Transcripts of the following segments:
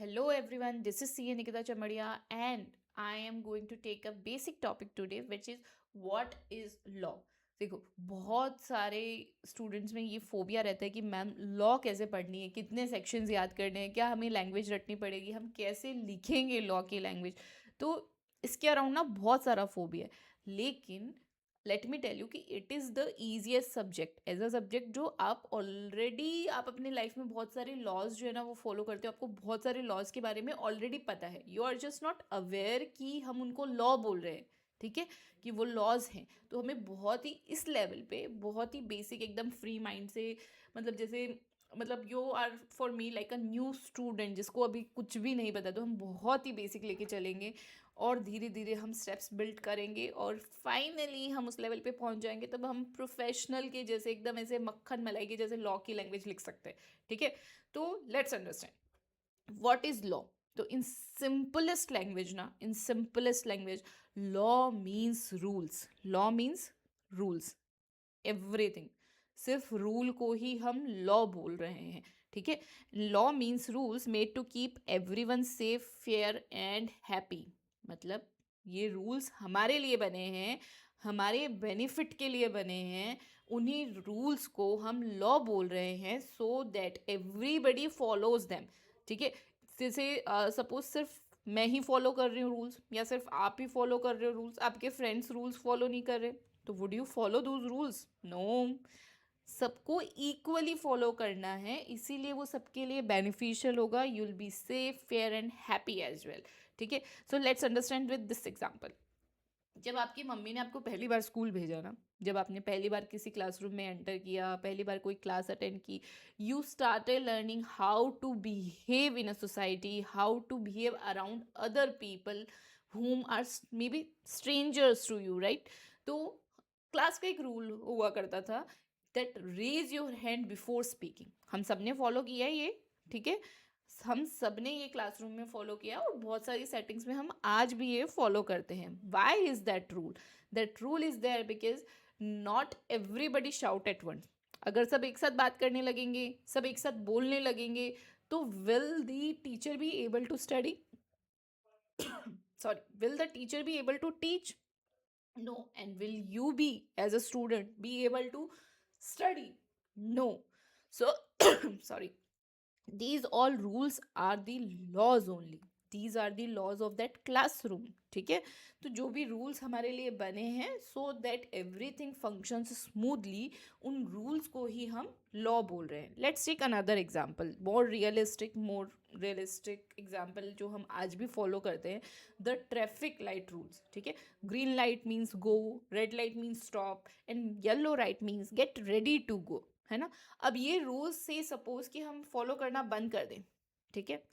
Hello everyone, this is CA Nikita Chamadia and I am going to take a basic topic today which is what is law. देखो बहुत सारे students में ये phobia रहता है कि मैम लॉ कैसे पढ़नी है, कितने सेक्शंस याद करने हैं, क्या हमें लैंग्वेज रटनी पड़ेगी, हम कैसे लिखेंगे लॉ की लैंग्वेज। तो इसके अराउंड ना बहुत सारा फोबिया है, लेकिन लेट मी टेल यू कि it is the easiest subject as a subject जो आप अपने लाइफ में बहुत सारे लॉज जो है ना वो फॉलो करते हो, आपको बहुत सारे लॉज के बारे में ऑलरेडी पता है, you are just not aware कि हम उनको लॉ बोल रहे हैं। ठीक है, कि वो लॉज हैं। तो हमें बहुत ही इस लेवल पे बहुत ही बेसिक एकदम फ्री माइंड से, मतलब जैसे मतलब you are for me like a new student जिसको अभी कुछ भी नहीं पता, तो हम बहुत ही बेसिक लेके चलेंगे और धीरे धीरे हम स्टेप्स बिल्ड करेंगे और फाइनली हम उस लेवल पे पहुंच जाएंगे, तब हम प्रोफेशनल के जैसे एकदम ऐसे मक्खन मलाई के जैसे लॉ की लैंग्वेज लिख सकते हैं। ठीक है, तो let's understand what is law. तो इन सिंपलेस्ट लैंग्वेज ना, in simplest language, law means rules. Law means rules, everything. सिर्फ रूल को ही हम लॉ बोल रहे हैं। ठीक है, law means rules made to keep everyone safe, fair and happy. मतलब ये रूल्स हमारे लिए बने हैं, हमारे बेनिफिट के लिए बने हैं। उन्हीं रूल्स को हम लॉ बोल रहे हैं so that everybody follows them. ठीक है, जैसे सपोज सिर्फ मैं ही फॉलो कर रही हूँ रूल्स, या सिर्फ आप ही फॉलो कर रहे हो रूल्स, आपके फ्रेंड्स रूल्स फॉलो नहीं कर रहे, तो would you follow those rules? No. सबको इक्वली फॉलो करना है, इसीलिए वो सबके लिए बेनिफिशियल होगा। You will be safe, fair and happy as well. ठीक है, so let's understand with this example. जब आपकी मम्मी ने आपको पहली बार स्कूल भेजा ना, जब आपने पहली बार किसी क्लासरूम में एंटर किया, पहली बार कोई क्लास अटेंड की, you started learning how to behave in a society, how to behave around other people whom are maybe strangers to you, right? तो क्लास का एक रूल हुआ करता था, that raise your hand before speaking. हम सब ने फॉलो किया है ये। ठीक है, हम सब ने ये क्लासरूम में फॉलो किया और बहुत सारी सेटिंग्स में हम आज भी ये फॉलो करते हैं। Why is that rule? That rule is there because not everybody shout at once. अगर सब एक साथ बात करने लगेंगे, सब एक साथ बोलने लगेंगे, तो will the teacher be able to study? Sorry, will the teacher be able to teach? No. And will you be, as a student, be able to study? No. So, sorry, these all rules are the laws only. These are the laws of that classroom. ठीक है, तो जो भी rules हमारे लिए बने हैं so that everything functions smoothly, उन रूल्स को ही हम लॉ बोल रहे हैं। Let's take another example, more realistic example जो हम आज भी फॉलो करते हैं, द ट्रैफिक लाइट रूल्स। ठीक है, green light means go, red light means stop and yellow light means get ready to go, है ना। अब ये रूल्स से सपोज कि हम फॉलो करना बंद कर दें, ठीक है,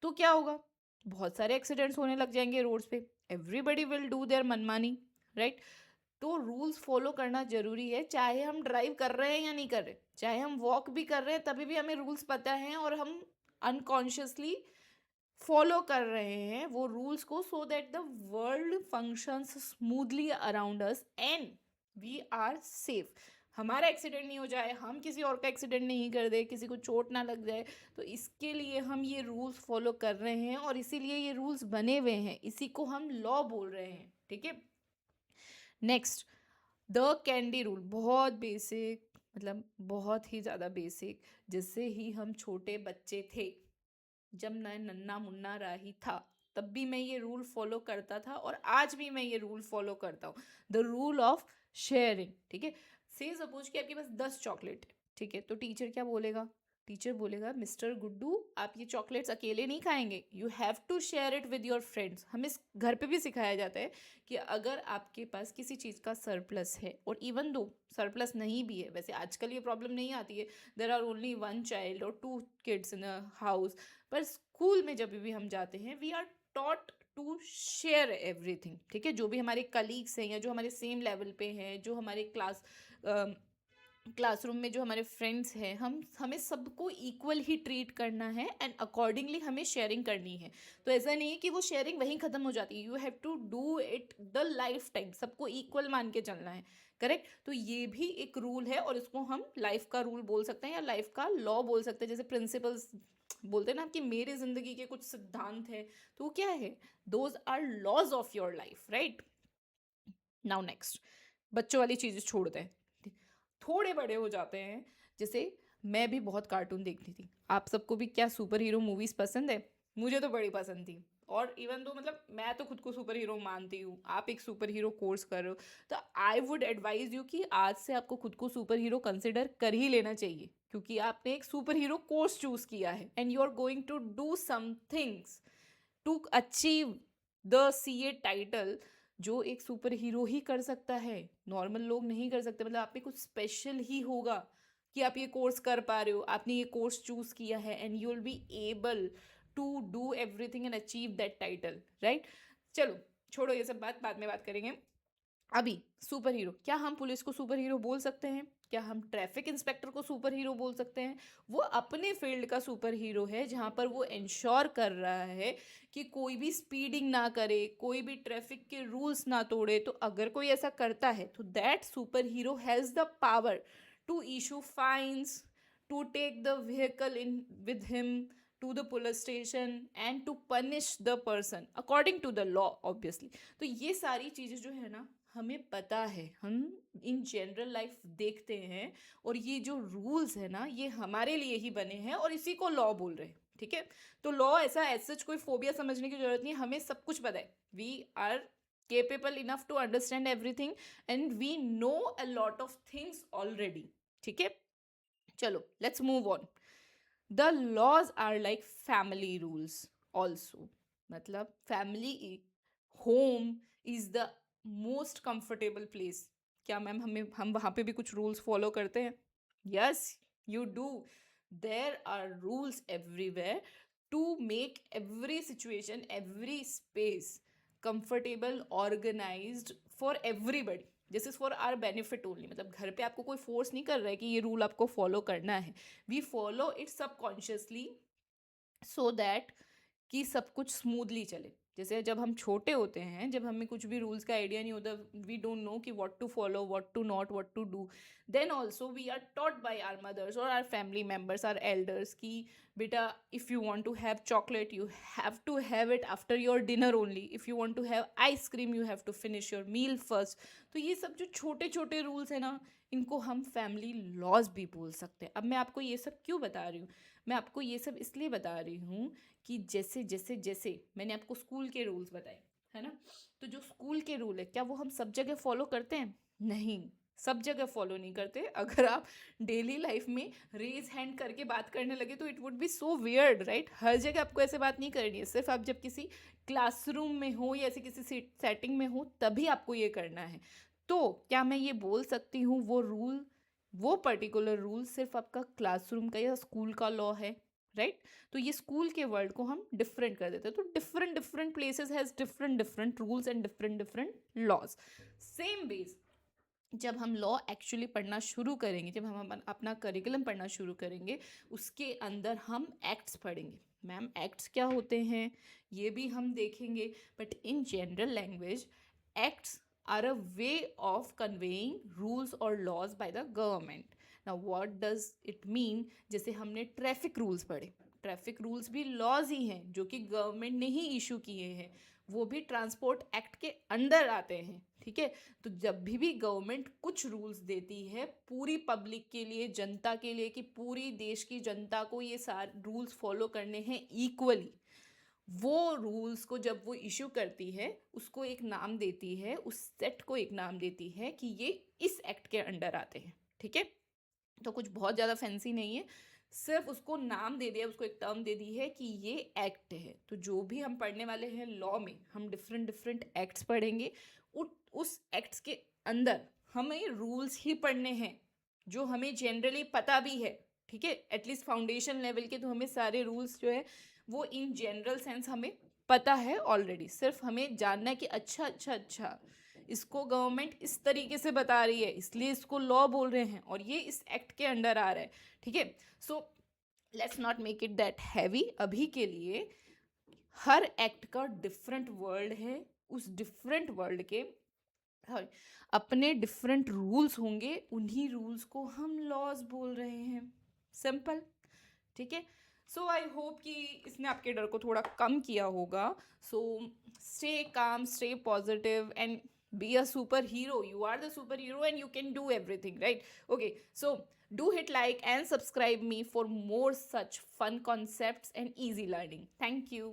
तो क्या होगा? बहुत सारे एक्सीडेंट्स होने लग जाएंगे रोड्स पे। एवरीबडी विल डू देयर मनमानी, राइट? तो रूल्स फॉलो करना जरूरी है, चाहे हम ड्राइव कर रहे हैं या नहीं कर रहे, चाहे हम वॉक भी कर रहे हैं तभी भी हमें रूल्स पता हैं और हम अनकॉन्शियसली फॉलो कर रहे हैं वो रूल्स को, so that the world functions smoothly around us and we are safe. हमारा एक्सीडेंट नहीं हो जाए, हम किसी और का एक्सीडेंट नहीं कर दे, किसी को चोट ना लग जाए, तो इसके लिए हम ये रूल्स फॉलो कर रहे हैं और इसीलिए ये रूल्स बने हुए हैं, इसी को हम लॉ बोल रहे हैं। ठीक है, नेक्स्ट, द कैंडी रूल। बहुत बेसिक, मतलब बहुत ही ज़्यादा बेसिक, जिससे ही हम छोटे बच्चे थे, जब मैं नन्ना मुन्ना राही था, तब भी मैं ये रूल फॉलो करता था और आज भी मैं ये रूल फॉलो करता हूँ, द रूल ऑफ शेयरिंग। ठीक है, से सपोज कि आपके पास 10 चॉकलेट है, ठीक है, तो टीचर क्या बोलेगा? टीचर बोलेगा, मिस्टर गुड्डू आप ये चॉकलेट्स अकेले नहीं खाएंगे, you have to share it with your friends. हमें घर पे भी सिखाया जाता है कि अगर आपके पास किसी चीज़ का सरप्लस है, और इवन दो सरप्लस नहीं भी है, वैसे आजकल ये प्रॉब्लम नहीं आती है, देर आर ओनली 1 चाइल्ड और 2 किड्स इन अ हाउस, पर स्कूल में जब भी हम जाते हैं we are taught to share everything. ठीक है, जो भी हमारे कलीग्स हैं या जो हमारे सेम लेवल पे हैं, जो हमारे क्लासरूम में जो हमारे फ्रेंड्स हैं, हमें सबको इक्वल ही ट्रीट करना है एंड अकॉर्डिंगली हमें शेयरिंग करनी है। तो ऐसा नहीं है कि वो शेयरिंग वहीं ख़त्म हो जाती है, you have to do it the lifetime, सबको इक्वल मान के चलना है। करेक्ट, तो ये भी एक रूल है और इसको हम लाइफ का रूल बोल सकते हैं या लाइफ का लॉ बोल सकते हैं, जैसे प्रिंसिपल्स बोलते हैं ना कि मेरे जिंदगी के कुछ सिद्धांत है, तो वो क्या है? Those are laws of your life, right? Now next, बच्चों वाली चीज़ें छोड़ते हैं, थोड़े बड़े हो जाते हैं। जैसे मैं भी बहुत कार्टून देखती थी। आप सबको भी क्या सुपर हीरो मूवीज़ पसंद है? मुझे तो बड़ी पसंद थी। और इवन तो मतलब मैं तो खुद को सुपर हीरो मानती हूँ, आप एक सुपर हीरो कोर्स कर रहे हो, तो आई वुड एडवाइज यू कि आज से आपको खुद को सुपर हीरो कंसिडर कर ही लेना चाहिए, क्योंकि आपने एक सुपर हीरो कोर्स चूज किया है and you are going to do some things to achieve the C A title, जो एक सुपर हीरो ही कर सकता है, नॉर्मल लोग नहीं कर सकते। मतलब आप में कुछ स्पेशल ही होगा कि आप ये कोर्स कर पा रहे हो, आपने ये कोर्स चूज किया है and you will be able to do everything and achieve that title, right? चलो छोड़ो ये सब बात, बाद में बात करेंगे। अभी सुपर हीरो, क्या हम पुलिस को सुपर हीरो बोल सकते हैं? क्या हम ट्रैफिक इंस्पेक्टर को सुपर हीरो बोल सकते हैं? वो अपने फील्ड का सुपर हीरो है, जहाँ पर वो इंश्योर कर रहा है कि कोई भी स्पीडिंग ना करे, कोई भी ट्रैफिक के रूल्स ना तोड़े। तो अगर कोई ऐसा करता है तो that superhero has the power to issue fines, to take the vehicle in with him to the police station and to punish the person according to the law, obviously. तो ये सारी चीज़ें जो है ना, हमें पता है, हम इन जनरल लाइफ देखते हैं, और ये जो रूल्स है ना, ये हमारे लिए ही बने हैं और इसी को लॉ बोल रहे हैं, ठीक है? तो लॉ ऐसा सच कोई फोबिया समझने की जरूरत नहीं है, हमें सब कुछ पता है। We are capable enough to understand everything and we know a lot of things already, ठीक है? चलो let's move on. The laws are like family rules also. मतलब family home is the most comfortable place. क्या ma'am हम वहाँ पे भी कुछ रूल्स फॉलो करते हैं? Yes you do. There are rules everywhere to make every situation, every space comfortable, organised for everybody. This is for our benefit only. मतलब घर पे आपको कोई फोर्स नहीं कर रहा है कि ये रूल आपको फॉलो करना है, we follow it subconsciously so that कि सब कुछ स्मूथली चले। जैसे जब हम छोटे होते हैं, जब हमें कुछ भी रूल्स का आइडिया नहीं होता, वी डोंट नो कि what to follow, what to not, what to do, then also we are taught by our mothers और our family members, our elders, कि बेटा if you want to have chocolate you have to have it after your dinner only, if you want to have ice cream you have to finish your meal first. तो ये सब जो छोटे छोटे rules हैं ना, इनको हम फैमिली लॉज भी बोल सकते हैं। अब मैं आपको ये सब क्यों बता रही हूँ? मैं आपको ये सब इसलिए बता रही हूँ कि जैसे जैसे जैसे मैंने आपको स्कूल के रूल्स बताए, है ना, तो जो स्कूल के रूल है, क्या वो हम सब जगह फॉलो करते हैं? नहीं, सब जगह फॉलो नहीं करते। अगर आप डेली लाइफ में रेज हैंड करके बात करने लगे तो it would be so weird, right? हर जगह आपको ऐसे बात नहीं करनी है। सिर्फ आप जब किसी क्लासरूम में हो या ऐसे किसी सेटिंग में हो तभी आपको ये करना है। तो क्या मैं ये बोल सकती हूँ वो रूल, वो पर्टिकुलर रूल सिर्फ आपका क्लासरूम का या स्कूल का लॉ है, राइट? तो ये स्कूल के वर्ल्ड को हम डिफरेंट कर देते हैं। तो different different places has different different rules and different different laws. Same base, जब हम लॉ एक्चुअली पढ़ना शुरू करेंगे, जब हम अपना करिकुलम पढ़ना शुरू करेंगे, उसके अंदर हम एक्ट्स पढ़ेंगे। मैम एक्ट्स क्या होते हैं ये भी हम देखेंगे, but in general language acts are a way of conveying rules और laws by the government. Now what does it mean? जैसे हमने ट्रैफिक रूल्स पढ़े, ट्रैफिक रूल्स भी लॉज ही हैं जो कि गवर्नमेंट ने ही इशू किए हैं, वो भी ट्रांसपोर्ट एक्ट के अंडर आते हैं, ठीक है? तो जब भी गवर्नमेंट कुछ रूल्स देती है पूरी पब्लिक के लिए, जनता के लिए, कि पूरी देश की जनता को ये सारे रूल्स फॉलो करने हैं इक्वली, वो रूल्स को जब वो इशू करती है उसको एक नाम देती है, उस सेट को एक नाम देती है कि ये इस एक्ट के अंडर आते हैं, ठीक है? तो कुछ बहुत ज़्यादा फैंसी नहीं है, सिर्फ उसको नाम दे दिया, उसको एक टर्म दे दी है कि ये एक्ट है। तो जो भी हम पढ़ने वाले हैं लॉ में, हम डिफरेंट डिफरेंट एक्ट्स पढ़ेंगे, उस एक्ट्स के अंदर हमें रूल्स ही पढ़ने हैं जो हमें जनरली पता भी है, ठीक है? एटलीस्ट फाउंडेशन लेवल के तो हमें सारे रूल्स जो है वो इन जनरल सेंस हमें पता है ऑलरेडी। सिर्फ हमें जानना है कि अच्छा अच्छा अच्छा इसको गवर्नमेंट इस तरीके से बता रही है, इसलिए इसको लॉ बोल रहे हैं और ये इस एक्ट के अंडर आ रहा है, ठीक है? So let's not make it that heavy. अभी के लिए हर एक्ट का डिफरेंट वर्ल्ड है, उस डिफरेंट वर्ल्ड के अपने डिफरेंट रूल्स होंगे, उन्हीं रूल्स को हम लॉज बोल रहे हैं। सिंपल, ठीक है? सो आई होप कि इसने आपके डर को थोड़ा कम किया होगा. So stay calm, stay positive and be a superhero. You are the superhero and you can do everything, right? Okay, so do hit like and subscribe me for more such fun concepts and easy learning. Thank you.